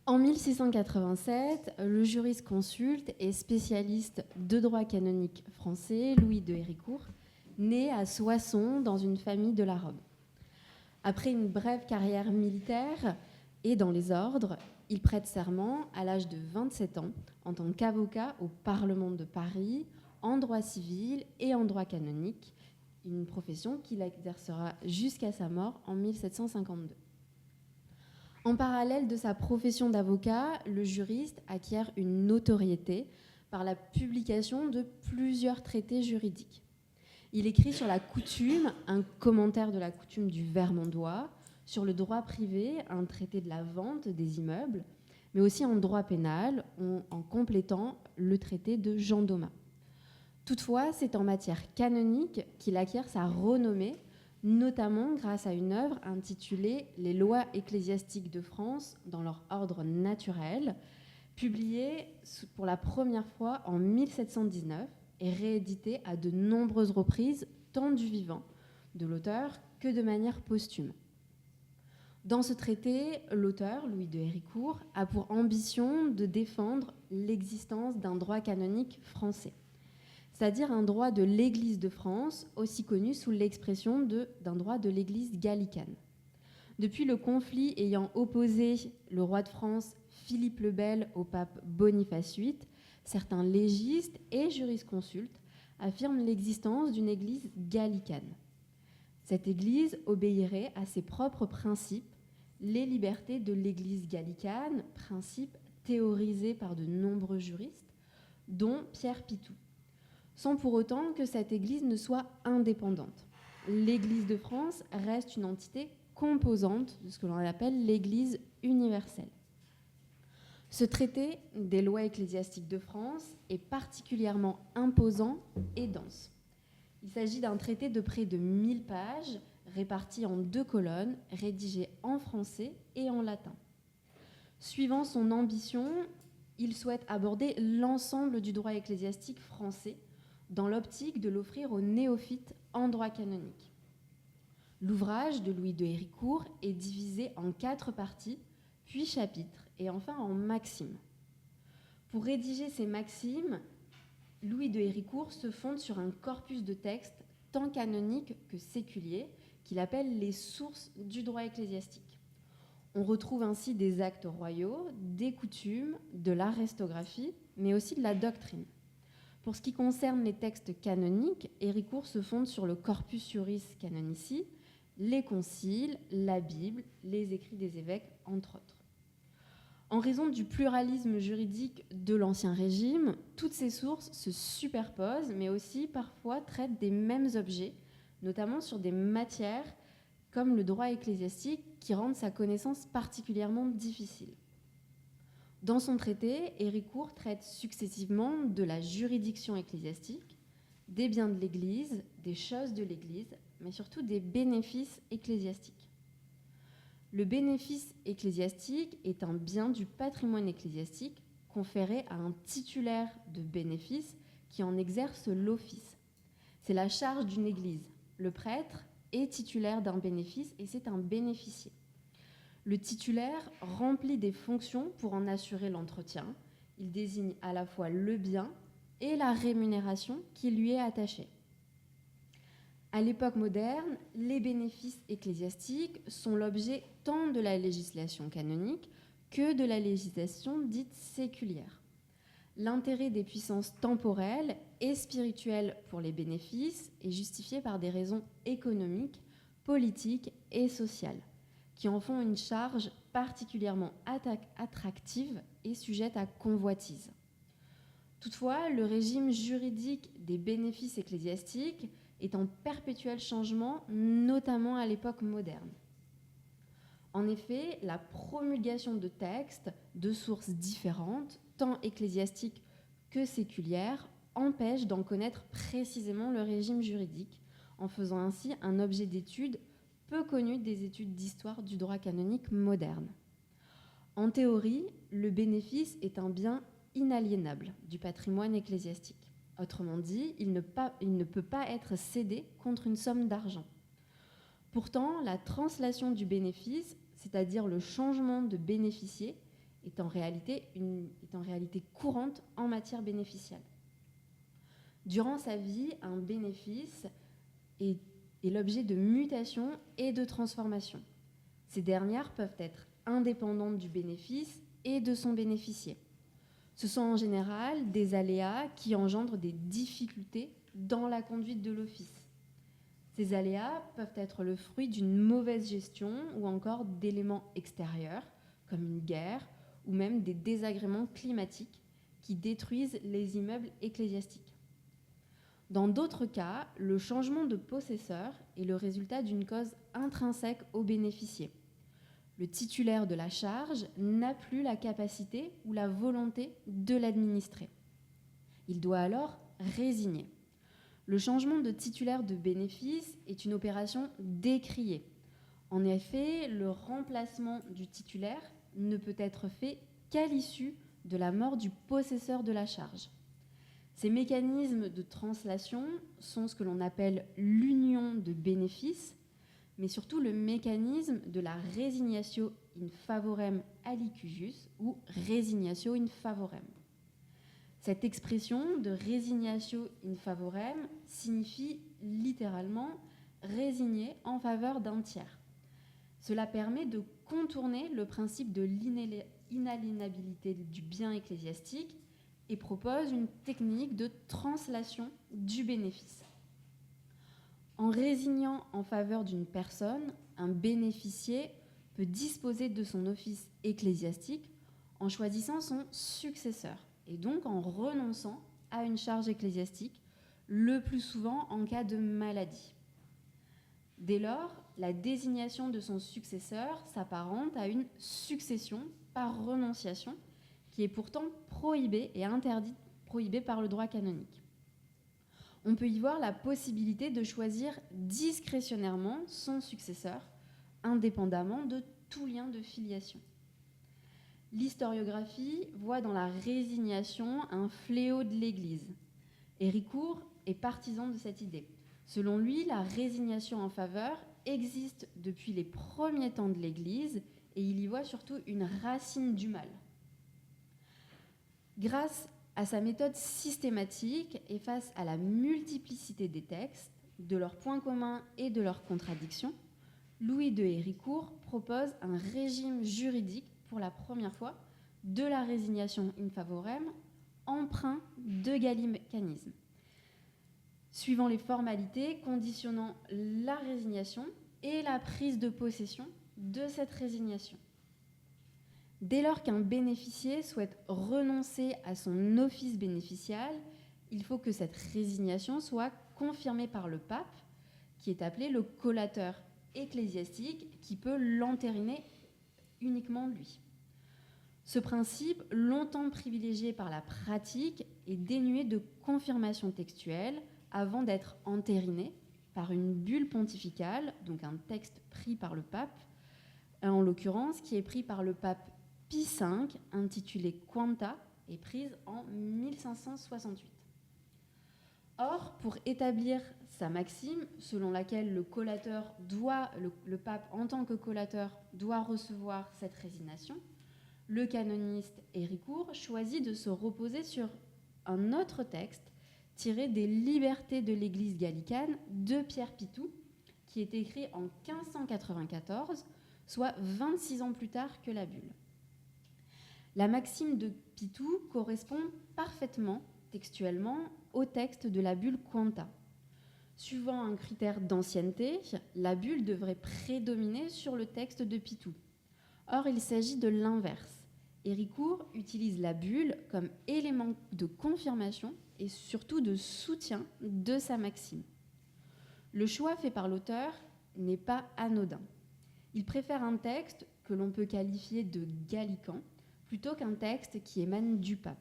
En 1687, le jurisconsulte et spécialiste de droit canonique français, Louis de Héricourt, naît à Soissons dans une famille de la robe. Après une brève carrière militaire et dans les ordres, il prête serment à l'âge de 27 ans en tant qu'avocat au Parlement de Paris, en droit civil et en droit canonique, une profession qu'il exercera jusqu'à sa mort en 1752. En parallèle de sa profession d'avocat, le juriste acquiert une notoriété par la publication de plusieurs traités juridiques. Il écrit sur la coutume, un commentaire de la coutume du Vermandois, sur le droit privé, un traité de la vente des immeubles, mais aussi en droit pénal, en complétant le traité de Jean Daumas. Toutefois, c'est en matière canonique qu'il acquiert sa renommée, notamment grâce à une œuvre intitulée « Les lois ecclésiastiques de France dans leur ordre naturel », publiée pour la première fois en 1719 et rééditée à de nombreuses reprises, tant du vivant de l'auteur que de manière posthume. Dans ce traité, l'auteur, Louis de Héricourt, a pour ambition de défendre l'existence d'un droit canonique français, c'est-à-dire un droit de l'Église de France, aussi connu sous l'expression d'un droit de l'Église gallicane. Depuis le conflit ayant opposé le roi de France Philippe le Bel au pape Boniface VIII, certains légistes et jurisconsultes affirment l'existence d'une Église gallicane. Cette Église obéirait à ses propres principes, les libertés de l'Église gallicane, principes théorisés par de nombreux juristes, dont Pierre Pitou, sans pour autant que cette Église ne soit indépendante. L'Église de France reste une entité composante de ce que l'on appelle l'Église universelle. Ce traité des lois ecclésiastiques de France est particulièrement imposant et dense. Il s'agit d'un traité de près de 1000 pages, réparti en 2 colonnes, rédigé en français et en latin. Suivant son ambition, il souhaite aborder l'ensemble du droit ecclésiastique français dans l'optique de l'offrir aux néophytes en droit canonique. L'ouvrage de Louis de Héricourt est divisé en 4 parties, puis chapitres, et enfin en maximes. Pour rédiger ces maximes, Louis de Héricourt se fonde sur un corpus de textes tant canoniques que séculiers, qu'il appelle les sources du droit ecclésiastique. On retrouve ainsi des actes royaux, des coutumes, de l'arestographie, mais aussi de la doctrine. Pour ce qui concerne les textes canoniques, Héricourt se fonde sur le Corpus Juris Canonici, les conciles, la Bible, les écrits des évêques, entre autres. En raison du pluralisme juridique de l'Ancien Régime, toutes ces sources se superposent, mais aussi parfois traitent des mêmes objets, notamment sur des matières comme le droit ecclésiastique, qui rendent sa connaissance particulièrement difficile. Dans son traité, Héricourt traite successivement de la juridiction ecclésiastique, des biens de l'Église, des choses de l'Église, mais surtout des bénéfices ecclésiastiques. Le bénéfice ecclésiastique est un bien du patrimoine ecclésiastique conféré à un titulaire de bénéfice qui en exerce l'office. C'est la charge d'une Église. Le prêtre est titulaire d'un bénéfice et c'est un bénéficier. Le titulaire remplit des fonctions pour en assurer l'entretien. Il désigne à la fois le bien et la rémunération qui lui est attachée. À l'époque moderne, les bénéfices ecclésiastiques sont l'objet tant de la législation canonique que de la législation dite séculière. L'intérêt des puissances temporelles et spirituelles pour les bénéfices est justifié par des raisons économiques, politiques et sociales, qui en font une charge particulièrement attractive et sujette à convoitise. Toutefois, le régime juridique des bénéfices ecclésiastiques est en perpétuel changement, notamment à l'époque moderne. En effet, la promulgation de textes de sources différentes, tant ecclésiastiques que séculières, empêche d'en connaître précisément le régime juridique, en faisant ainsi un objet d'étude peu connu des études d'histoire du droit canonique moderne. En théorie, le bénéfice est un bien inaliénable du patrimoine ecclésiastique. Autrement dit, il ne peut pas être cédé contre une somme d'argent. Pourtant, la translation du bénéfice, c'est-à-dire le changement de bénéficier, est en réalité courante en matière bénéficiale. Durant sa vie, un bénéfice est l'objet de mutations et de transformations. Ces dernières peuvent être indépendantes du bénéfice et de son bénéficiaire. Ce sont en général des aléas qui engendrent des difficultés dans la conduite de l'office. Ces aléas peuvent être le fruit d'une mauvaise gestion ou encore d'éléments extérieurs, comme une guerre ou même des désagréments climatiques qui détruisent les immeubles ecclésiastiques. Dans d'autres cas, le changement de possesseur est le résultat d'une cause intrinsèque au bénéficiaire. Le titulaire de la charge n'a plus la capacité ou la volonté de l'administrer. Il doit alors résigner. Le changement de titulaire de bénéfice est une opération décriée. En effet, le remplacement du titulaire ne peut être fait qu'à l'issue de la mort du possesseur de la charge. Ces mécanismes de translation sont ce que l'on appelle l'union de bénéfices, mais surtout le mécanisme de la resignatio in favorem alicuius ou resignatio in favorem. Cette expression de resignatio in favorem signifie littéralement résigner en faveur d'un tiers. Cela permet de contourner le principe de l'inaliénabilité du bien ecclésiastique et propose une technique de translation du bénéfice. En résignant en faveur d'une personne, un bénéficiaire peut disposer de son office ecclésiastique en choisissant son successeur et donc en renonçant à une charge ecclésiastique, le plus souvent en cas de maladie. Dès lors, la désignation de son successeur s'apparente à une succession par renonciation qui est pourtant prohibée et interdite, prohibée par le droit canonique. On peut y voir la possibilité de choisir discrétionnairement son successeur, indépendamment de tout lien de filiation. L'historiographie voit dans la résignation un fléau de l'Église. Héricourt est partisan de cette idée. Selon lui, la résignation en faveur existe depuis les premiers temps de l'Église et il y voit surtout une racine du mal. Grâce à sa méthode systématique et face à la multiplicité des textes, de leurs points communs et de leurs contradictions, Louis de Héricourt propose un régime juridique pour la première fois de la résignation in favorem, empreint de gallicanisme, suivant les formalités conditionnant la résignation et la prise de possession de cette résignation. Dès lors qu'un bénéficiaire souhaite renoncer à son office bénéficial, il faut que cette résignation soit confirmée par le pape, qui est appelé le collateur ecclésiastique, qui peut l'entériner uniquement lui. Ce principe, longtemps privilégié par la pratique, est dénué de confirmation textuelle avant d'être entériné par une bulle pontificale, donc un texte pris par le pape, en l'occurrence qui est pris par le pape Pie V, intitulé Quanta, et prise en 1568. Or, pour établir sa maxime, selon laquelle le pape en tant que collateur doit recevoir cette résignation, le canoniste Héricourt choisit de se reposer sur un autre texte tiré des Libertés de l'Église gallicane de Pierre Pitou, qui est écrit en 1594, soit 26 ans plus tard que la bulle. La maxime de Pitou correspond parfaitement, textuellement, au texte de la bulle Quanta. Suivant un critère d'ancienneté, la bulle devrait prédominer sur le texte de Pitou. Or, il s'agit de l'inverse. Héricourt utilise la bulle comme élément de confirmation et surtout de soutien de sa maxime. Le choix fait par l'auteur n'est pas anodin. Il préfère un texte que l'on peut qualifier de gallican plutôt qu'un texte qui émane du pape.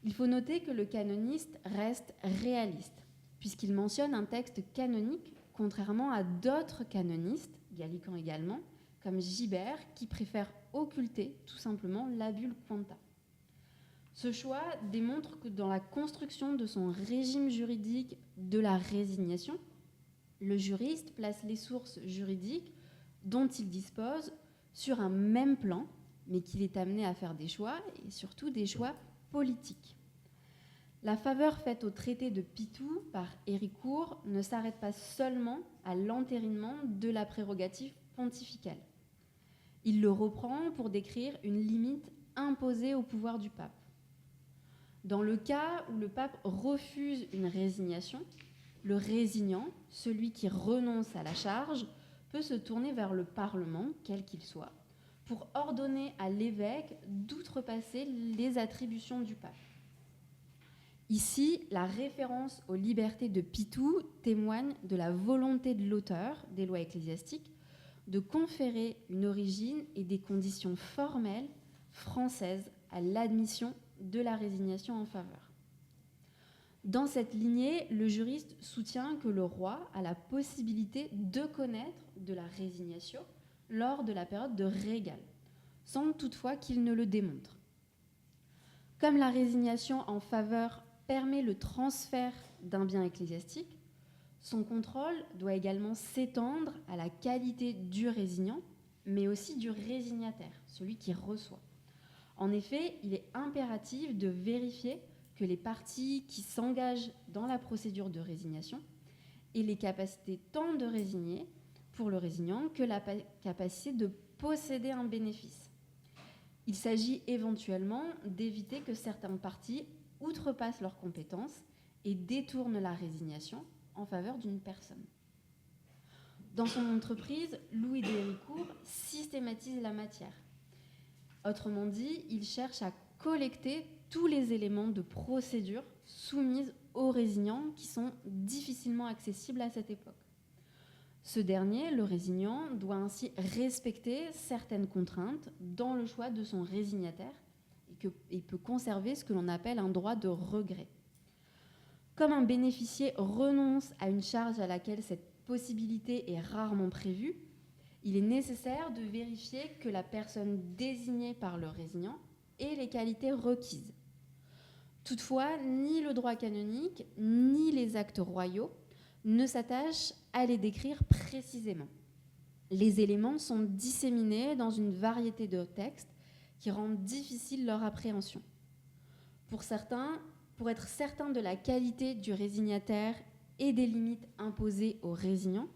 Il faut noter que le canoniste reste réaliste, puisqu'il mentionne un texte canonique, contrairement à d'autres canonistes, gallicans également, comme Gibert, qui préfère occulter tout simplement la bulle Quanta. Ce choix démontre que dans la construction de son régime juridique de la résignation, le juriste place les sources juridiques dont il dispose sur un même plan, mais qu'il est amené à faire des choix, et surtout des choix politiques. La faveur faite au traité de Pitou par Héricourt ne s'arrête pas seulement à l'entérinement de la prérogative pontificale. Il le reprend pour décrire une limite imposée au pouvoir du pape. Dans le cas où le pape refuse une résignation, le résignant, celui qui renonce à la charge, peut se tourner vers le Parlement, quel qu'il soit, pour ordonner à l'évêque d'outrepasser les attributions du pape. Ici, la référence aux libertés de Pitou témoigne de la volonté de l'auteur des lois ecclésiastiques de conférer une origine et des conditions formelles françaises à l'admission de la résignation en faveur. Dans cette lignée, le juriste soutient que le roi a la possibilité de connaître de la résignation lors de la période de régal, sans toutefois qu'il ne le démontre. Comme la résignation en faveur permet le transfert d'un bien ecclésiastique, son contrôle doit également s'étendre à la qualité du résignant, mais aussi du résignataire, celui qui reçoit. En effet, il est impératif de vérifier que les parties qui s'engagent dans la procédure de résignation aient les capacités tant de résigner pour le résignant que la capacité de posséder un bénéfice. Il s'agit éventuellement d'éviter que certaines parties outrepassent leurs compétences et détournent la résignation en faveur d'une personne. Dans son entreprise, Louis de Héricourt systématise la matière. Autrement dit, il cherche à collecter tous les éléments de procédure soumise aux résignants qui sont difficilement accessibles à cette époque. Ce dernier, le résignant, doit ainsi respecter certaines contraintes dans le choix de son résignataire et peut conserver ce que l'on appelle un droit de regret. Comme un bénéficiaire renonce à une charge à laquelle cette possibilité est rarement prévue, il est nécessaire de vérifier que la personne désignée par le résignant ait les qualités requises. Toutefois, ni le droit canonique, ni les actes royaux ne s'attachent à les décrire précisément. Les éléments sont disséminés dans une variété de textes qui rendent difficile leur appréhension. Pour certains, pour être certain de la qualité du résignataire et des limites imposées aux résignants,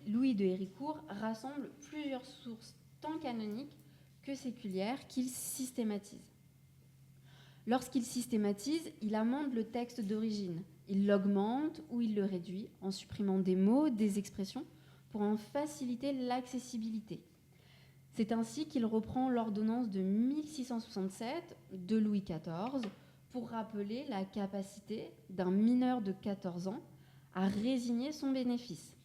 Louis de Héricourt rassemble plusieurs sources tant canoniques que séculières qu'il systématise. Lorsqu'il systématise, il amende le texte d'origine. Il l'augmente ou il le réduit en supprimant des mots, des expressions pour en faciliter l'accessibilité. C'est ainsi qu'il reprend l'ordonnance de 1667 de Louis XIV pour rappeler la capacité d'un mineur de 14 ans à résigner son bénéfice.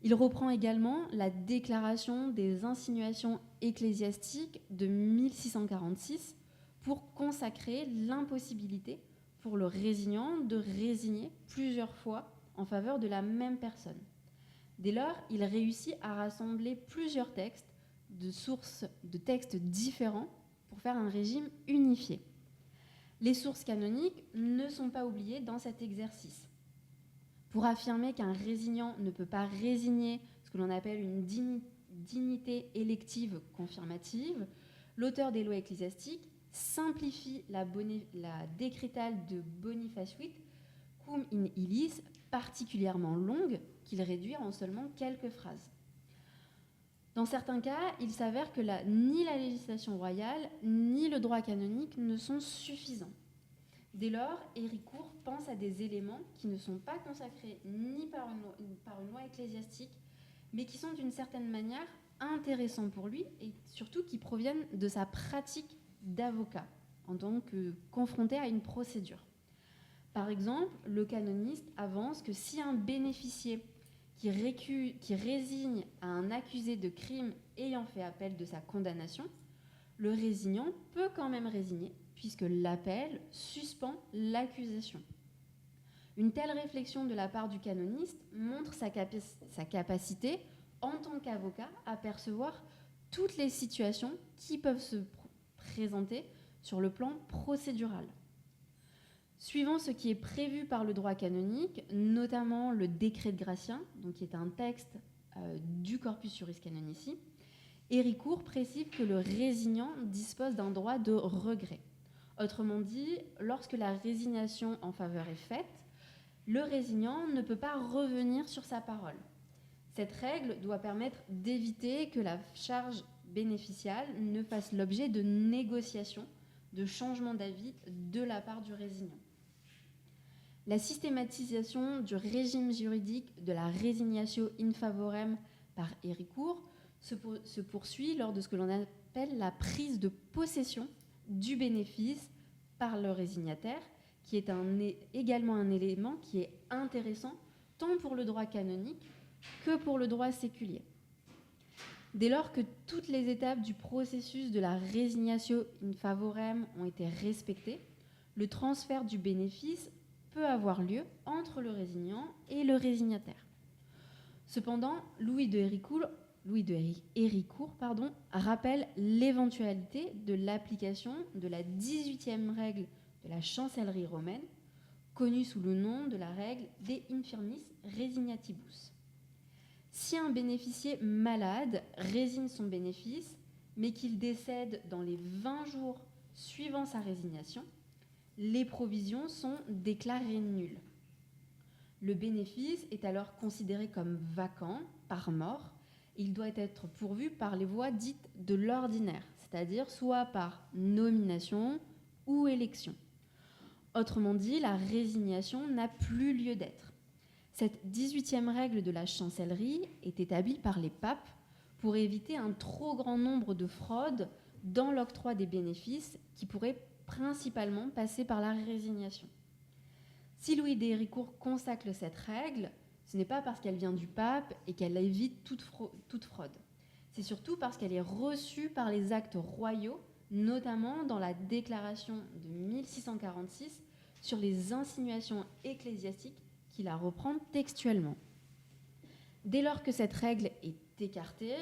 Il reprend également la déclaration des insinuations ecclésiastiques de 1646 pour consacrer l'impossibilité pour le résignant de résigner plusieurs fois en faveur de la même personne. Dès lors, il réussit à rassembler plusieurs textes de textes différents pour faire un régime unifié. Les sources canoniques ne sont pas oubliées dans cet exercice. Pour affirmer qu'un résignant ne peut pas résigner ce que l'on appelle une dignité élective confirmative, l'auteur des lois ecclésiastiques simplifie la décrétale de Boniface VIII, cum in illis, particulièrement longue, qu'il réduit en seulement quelques phrases. Dans certains cas, il s'avère que ni la législation royale ni le droit canonique ne sont suffisants. Dès lors, Héricourt pense à des éléments qui ne sont pas consacrés ni par une loi ecclésiastique, mais qui sont d'une certaine manière intéressants pour lui et surtout qui proviennent de sa pratique d'avocat en tant que confronté à une procédure. Par exemple, le canoniste avance que si un bénéficiaire qui résigne à un accusé de crime ayant fait appel de sa condamnation, le résignant peut quand même résigner, puisque l'appel suspend l'accusation. Une telle réflexion de la part du canoniste montre sa capacité, en tant qu'avocat, à percevoir toutes les situations qui peuvent se présenter sur le plan procédural. Suivant ce qui est prévu par le droit canonique, notamment le décret de Gratien, donc qui est un texte du Corpus Juris Canonici, Héricourt précise que le résignant dispose d'un droit de regret. Autrement dit, lorsque la résignation en faveur est faite, le résignant ne peut pas revenir sur sa parole. Cette règle doit permettre d'éviter que la charge bénéficiale ne fasse l'objet de négociations, de changements d'avis de la part du résignant. La systématisation du régime juridique de la résignatio in favorem par Héricourt se poursuit lors de ce que l'on appelle la prise de possession du bénéfice par le résignataire, qui est également un élément qui est intéressant tant pour le droit canonique que pour le droit séculier. Dès lors que toutes les étapes du processus de la résignatio in favorem ont été respectées, le transfert du bénéfice peut avoir lieu entre le résignant et le résignataire. Cependant, Louis de Héricourt rappelle l'éventualité de l'application de la 18e règle de la chancellerie romaine, connue sous le nom de la règle de infirmis resignatibus. Si un bénéficiaire malade résigne son bénéfice, mais qu'il décède dans les 20 jours suivant sa résignation, les provisions sont déclarées nulles. Le bénéfice est alors considéré comme vacant par mort. Il doit être pourvu par les voies dites de l'ordinaire, c'est-à-dire soit par nomination ou élection. Autrement dit, la résignation n'a plus lieu d'être. Cette 18e règle de la chancellerie est établie par les papes pour éviter un trop grand nombre de fraudes dans l'octroi des bénéfices qui pourraient principalement passer par la résignation. Si Louis de Héricourt consacre cette règle, ce n'est pas parce qu'elle vient du pape et qu'elle évite toute fraude. C'est surtout parce qu'elle est reçue par les actes royaux, notamment dans la déclaration de 1646 sur les insinuations ecclésiastiques qui la reprend textuellement. Dès lors que cette règle est écartée,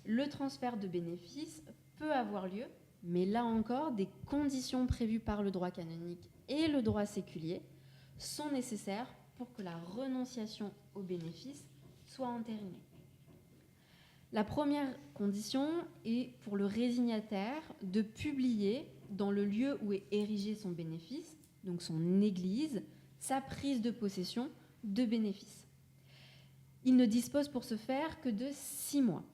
le transfert de bénéfices peut avoir lieu, mais là encore, des conditions prévues par le droit canonique et le droit séculier sont nécessaires pour que la renonciation au bénéfice soit entérinée. La première condition est pour le résignataire de publier dans le lieu où est érigé son bénéfice, donc son église, sa prise de possession de bénéfices. Il ne dispose pour ce faire que de 6 mois.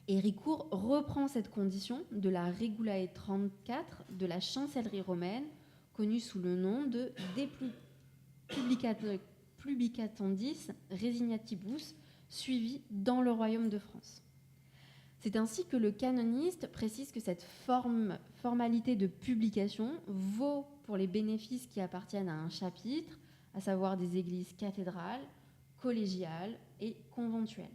Héricourt reprend cette condition de la Regulae 34 de la chancellerie romaine, connue sous le nom de De Publicatandis Resignatibus, suivie dans le royaume de France. C'est ainsi que le canoniste précise que cette formalité de publication vaut pour les bénéfices qui appartiennent à un chapitre, à savoir des églises cathédrales, collégiales et conventuelles.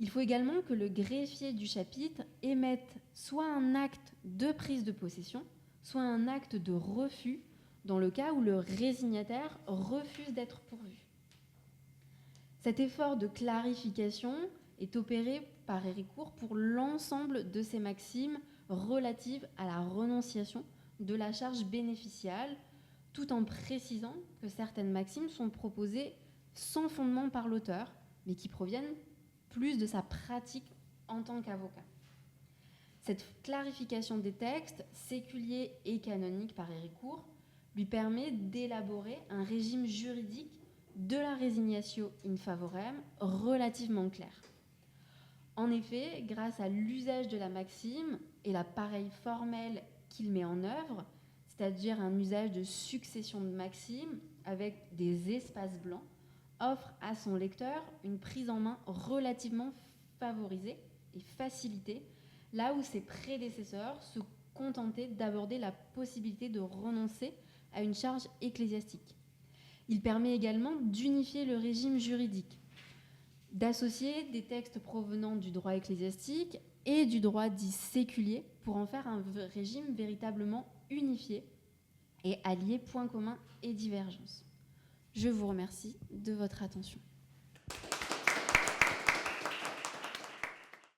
Il faut également que le greffier du chapitre émette soit un acte de prise de possession, soit un acte de refus dans le cas où le résignataire refuse d'être pourvu. Cet effort de clarification est opéré par Héricourt pour l'ensemble de ces maximes relatives à la renonciation de la charge bénéficiale, tout en précisant que certaines maximes sont proposées sans fondement par l'auteur, mais qui proviennent plus de sa pratique en tant qu'avocat. Cette clarification des textes séculiers et canoniques par Héricourt lui permet d'élaborer un régime juridique de la résignatio in favorem relativement clair. En effet, grâce à l'usage de la maxime et l'appareil formel qu'il met en œuvre, c'est-à-dire un usage de succession de maximes avec des espaces blancs, offre à son lecteur une prise en main relativement favorisée et facilitée, là où ses prédécesseurs se contentaient d'aborder la possibilité de renoncer à une charge ecclésiastique. Il permet également d'unifier le régime juridique, d'associer des textes provenant du droit ecclésiastique et du droit dit séculier pour en faire un régime véritablement unifié et allier points communs et divergences. Je vous remercie de votre attention.